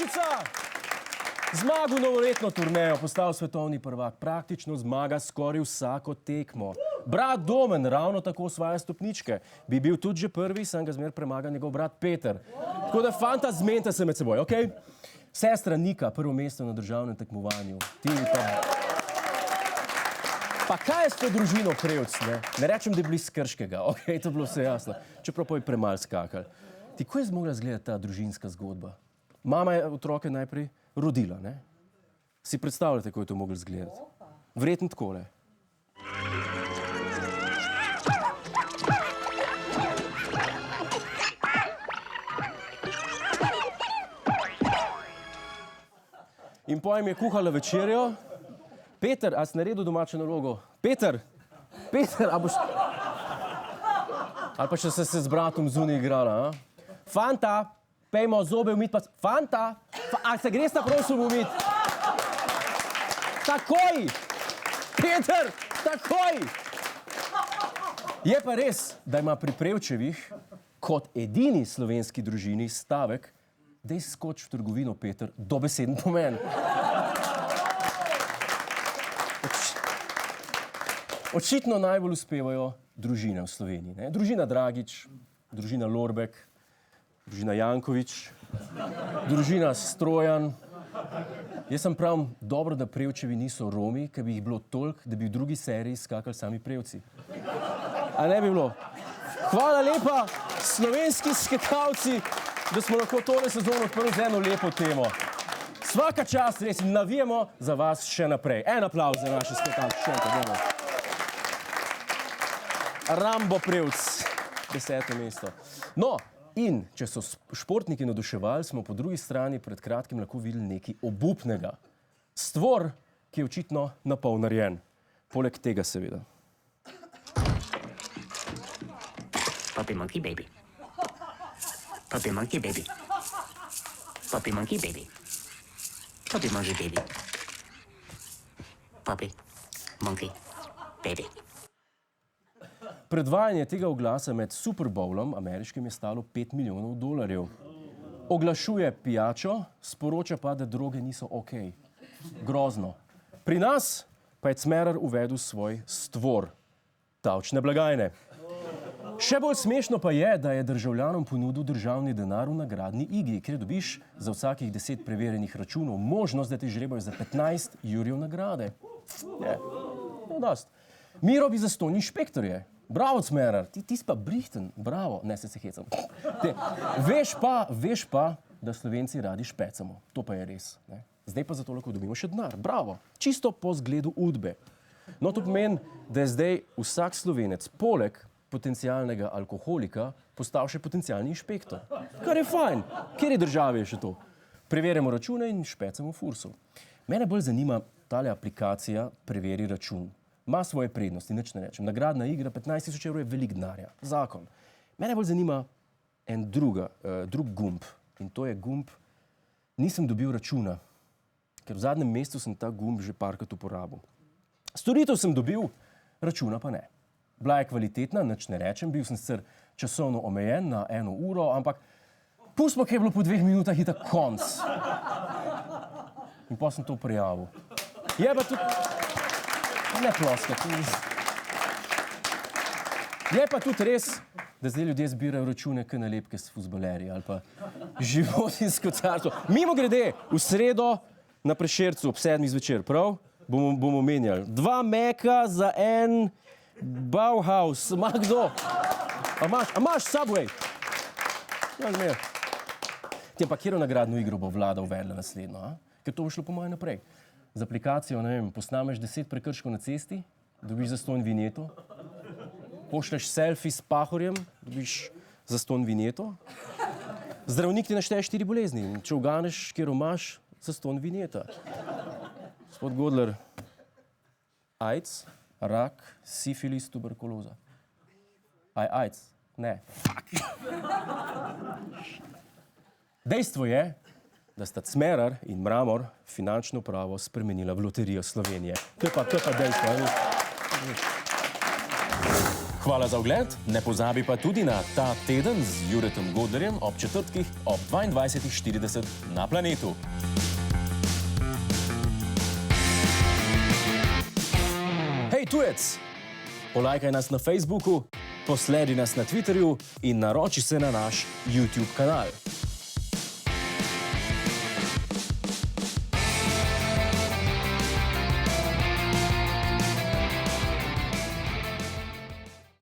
Vršica! Zmagal novoletno turnejo, postal svetovni prvak, praktično zmaga skoraj vsako tekmo. Brat Domen ravno tako osvaja stopničke. Bi bil tudi že prvi, sem ga zmer premaga njegov brat Peter. Tako da, fanta, zmenite se med seboj, okej? Sestra Nika, prvo mesto na državnem tekmovanju. Ti pa... Pa kaj je s to družino Krevc, ne? Ne rečem, da je bili iz Krškega, okej, to je bilo vse jasno. Čeprav pa je premalo skakali. Ti, ko je zmogla zgledati ta družinska zgodba? Mama je otroke najprej rodila, ne? Si predstavljate, kako je to moglo zgledati? Verjetno takole. In pojem je kuhala večerjo. Peter, a si naredil domačo nalogo? Peter, a boš... Ali pa še se z bratom zunaj igrala, a? Fanta, pejmo zobe umit, pa... Fanta, a se greš na prosim umit? Takoj! Peter, takoj! Je pa res, da ima pri Prevčevih kot edini slovenski družini stavek: dej skoč v trgovino, Peter, dobeseden pomen. Očitno najbolj uspevajo družine v Sloveniji, ne? Družina Dragič, družina Lorbek, družina Jankovič, družina Strojan. Jaz sem pravim, dobro, da Prevčevi niso Romi, ker bi jih bilo toliko, da bi v drugi seriji skakali sami Prevci. A ne bi bilo? Hvala lepa, slovenski skakalci, da smo lahko tole sezono odprli z eno lepo temo. Svaka čast, res, in navijemo za vas še naprej. En aplavz za naše skakalce, še enkrat. Rambo Prevc, 10. mesto. No, in če so športniki navduševali, smo po drugi strani pred kratkim lahko videli nekaj obupnega. Stvor, ki je očitno napol narejen. Poleg tega seveda. Puppy monkey baby. Puppy monkey baby. Puppy monkey baby. Puppy monkey baby. Puppy monkey baby. Predvajanje tega oglasa med Super Bowlom ameriškim je stalo $5 milijonov. Oglašuje pijačo, sporoča pa, da droge niso okej. Grozno. Pri nas pa je Cmerar uvedel svoj stvor. Davčne blagajne. Še bolj smešno pa je, da je državljanom ponudil državni denar v nagradni igri, kjer dobiš za vsakih 10 preverjenih računov možnost, da ti žrebajo za 15 jurjev nagrade. Je, dost. Miro bi zastonj inšpektor je. Bravo, Cmerar, ti si pa brihten, bravo. Ne, se hecam. Veš pa, da Slovenci radi špecamo. To pa je res, ne? Zdaj pa zato lahko dobimo še denar. Bravo. Čisto po zgledu Udbe. No, to pomeni, da je zdaj vsak Slovenec poleg potencialnega alkoholika postal še potencialni inšpektor. Kar je fajn. Kjer je države je še to? Preverjamo račune in špecamo fursov. Mene bolj zanima tale aplikacija Preveri račun. Ma svoje prednosti, nič ne rečem. Nagradna igra, 15 000 evrov je velik denarja. Zakon. Mene bolj zanima en drug gumb. In to je gumb, nisem dobil računa, ker v zadnjem mesecu sem ta gumb že parkrat uporabil. Storitev sem dobil, računa pa ne. Bila je kvalitetna, nič ne rečem, bil sem sicer časovno omejen na 1 uro, ampak pustimo, kaj je bilo po 2 minutah in tako konc. In pa sem to prijavil. Je pa tudi... Ne ploska, je pa tudi res, da zdaj ljudje zbirajo račune kot nalepke s fuzbalerji ali pa životinsko carstvo. Mimogrede, v sredo na Prešercu ob 7. zvečer, prav? Bomo menjali. 2 meka za en Bauhaus. Ma kdo? A imaš Subway? Ja, zmer. Te pa kjero nagradno igro bo vlada uvedla naslednjo, a? Ker to bo šlo po moje naprej. Z aplikacijo, ne vem, posnameš 10 prekrškov na cesti, dobiš zastonj vinjeto, pošleš selfie s pahorjem, dobiš zastonj vinjeto, zdravnik ti našteje 4 bolezni in če uganeš, kjer imaš, zastonj vinjeta. Gospod Godler, AIDS, rak, sifilis, tuberkuloza. AIDS? Ne. Dejstvo je, da sta Cmerar in Mramor finančno upravo spremenila v Loterijo Slovenije. To je pa dejstvo. Hvala za ogled, ne pozabi pa tudi na Ta teden z Juretom Godlerjem ob četrtkih ob 22:40 na Planetu. Hej, tujec! Polajkaj nas na Facebooku, posledi nas na Twitterju in naroči se na naš YouTube kanal.